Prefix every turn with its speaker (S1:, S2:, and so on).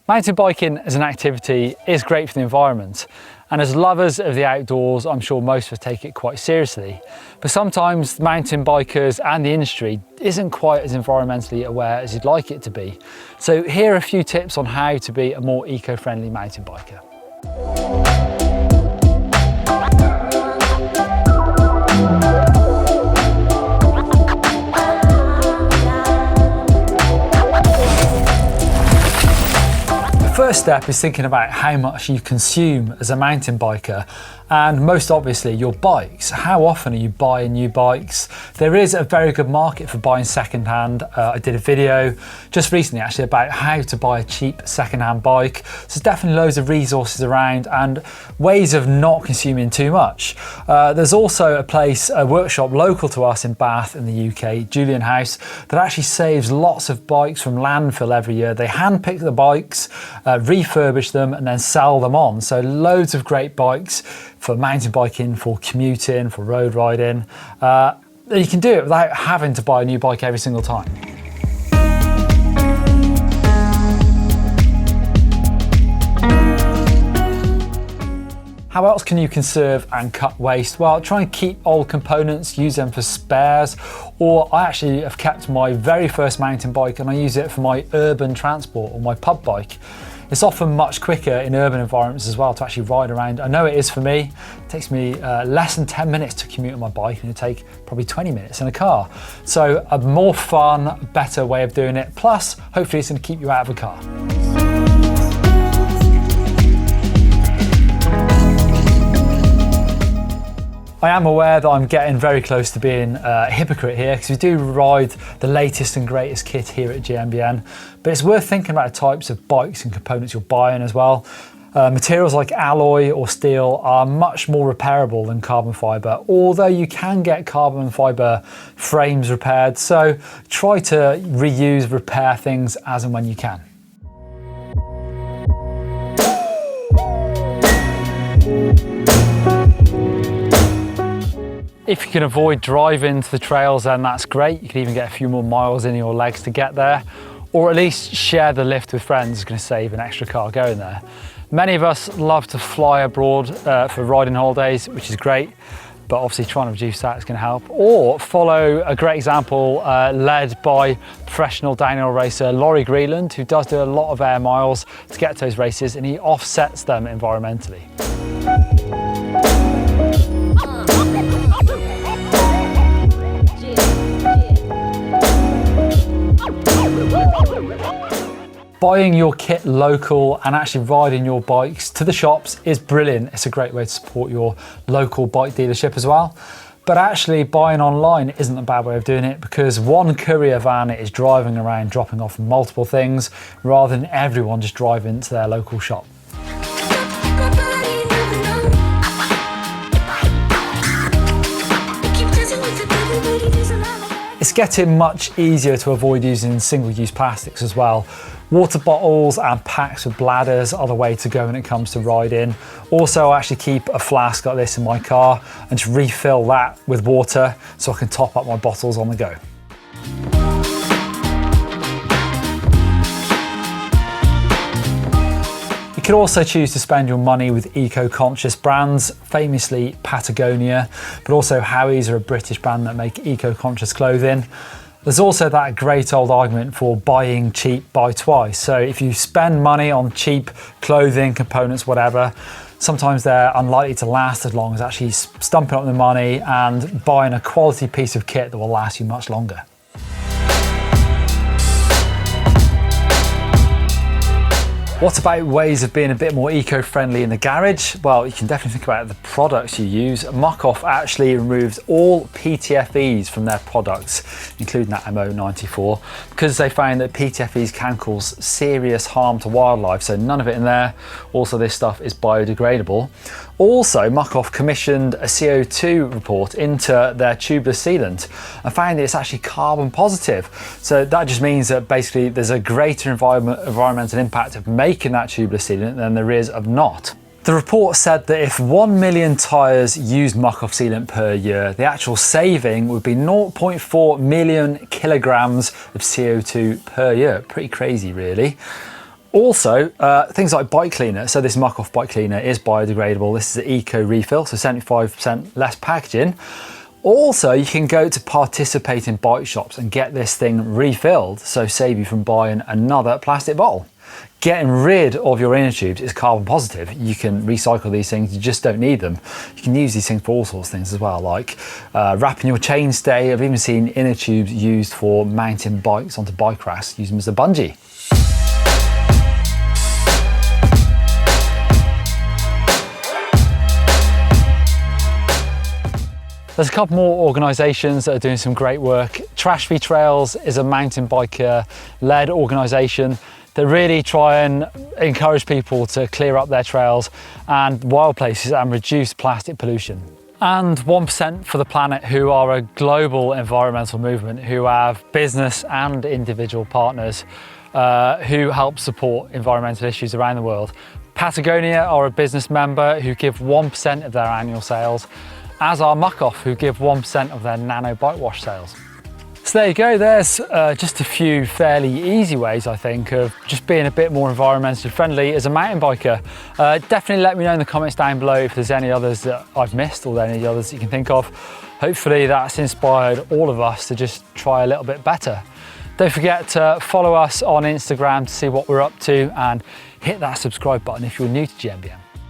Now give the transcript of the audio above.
S1: Mountain biking as an activity is great for the environment, and as lovers of the outdoors, I'm sure most of us take it quite seriously. But sometimes mountain bikers and the industry isn't quite as environmentally aware as you'd like it to be. So here are a few tips on how to be a more eco-friendly mountain biker. First step is thinking about how much you consume as a mountain biker, and most obviously your bikes. How often are you buying new bikes? There is a very good market for buying secondhand. I did a video just recently actually about how to buy a cheap secondhand bike. So there's definitely loads of resources around and ways of not consuming too much. There's also a workshop local to us in Bath in the UK, Julian House, that actually saves lots of bikes from landfill every year. They handpick the bikes, refurbish them and then sell them on. So loads of great bikes for mountain biking, for commuting, for road riding. You can do it without having to buy a new bike every single time. How else can you conserve and cut waste? Well, try and keep old components, use them for spares, or I actually have kept my very first mountain bike and I use it for my urban transport or my pub bike. It's often much quicker in urban environments as well to actually ride around. I know it is for me. It takes me less than 10 minutes to commute on my bike and it take probably 20 minutes in a car. So a more fun, better way of doing it. Plus, hopefully it's going to keep you out of a car. I am aware that I'm getting very close to being a hypocrite here because we do ride the latest and greatest kit here at GMBN, but it's worth thinking about the types of bikes and components you're buying as well. Materials like alloy or steel are much more repairable than carbon fibre, although you can get carbon fibre frames repaired, so try to reuse, repair things as and when you can. If you can avoid driving to the trails, then that's great. You can even get a few more miles in your legs to get there, or at least share the lift with friends. It's going to save an extra car going there. Many of us love to fly abroad for riding holidays, which is great, but obviously trying to reduce that is going to help. Or follow a great example led by professional downhill racer Laurie Greenland, who does do a lot of air miles to get to those races, and he offsets them environmentally. Buying your kit local and actually riding your bikes to the shops is brilliant. It's a great way to support your local bike dealership as well. But actually buying online isn't a bad way of doing it because one courier van is driving around dropping off multiple things rather than everyone just driving to their local shop. It's getting much easier to avoid using single-use plastics as well. Water bottles and packs with bladders are the way to go when it comes to riding. Also, I actually keep a flask like this in my car and just refill that with water so I can top up my bottles on the go. You could also choose to spend your money with eco-conscious brands, famously Patagonia, but also Howie's are a British brand that make eco-conscious clothing. There's also that great old argument for buying cheap, buy twice. So if you spend money on cheap clothing, components, whatever, sometimes they're unlikely to last as long as actually stumping up the money and buying a quality piece of kit that will last you much longer. What about ways of being a bit more eco-friendly in the garage? Well, you can definitely think about the products you use. Molife actually removes all PTFEs from their products, including that MO94, because they found that PTFEs can cause serious harm to wildlife, so none of it in there. Also, this stuff is biodegradable. Also, Molife commissioned a CO2 report into their tubeless sealant and found that it's actually carbon positive. So that just means that basically there's a greater environmental impact of making that tubeless sealant than there is of not. The report said that if 1 million tyres used Molife sealant per year, the actual saving would be 0.4 million kilograms of CO2 per year. Pretty crazy, really. Also, things like bike cleaner. So this muck-off bike cleaner is biodegradable. This is an eco refill, so 75% less packaging. Also, you can go to participating bike shops and get this thing refilled, so save you from buying another plastic bottle. Getting rid of your inner tubes is carbon positive. You can recycle these things, you just don't need them. You can use these things for all sorts of things as well, like wrapping your chainstay. I've even seen inner tubes used for mounting bikes onto bike racks, use them as a bungee. There's a couple more organisations that are doing some great work. Trash Free Trails is a mountain biker-led organisation that really try and encourage people to clear up their trails and wild places and reduce plastic pollution. And 1% for the Planet, who are a global environmental movement who have business and individual partners who help support environmental issues around the world. Patagonia are a business member who give 1% of their annual sales, as are Muck-Off, who give 1% of their nano bike wash sales. So there you go, there's just a few fairly easy ways, I think, of just being a bit more environmentally friendly as a mountain biker. Definitely let me know in the comments down below if there's any others that I've missed or any others that you can think of. Hopefully that's inspired all of us to just try a little bit better. Don't forget to follow us on Instagram to see what we're up to and hit that subscribe button if you're new to GMBN.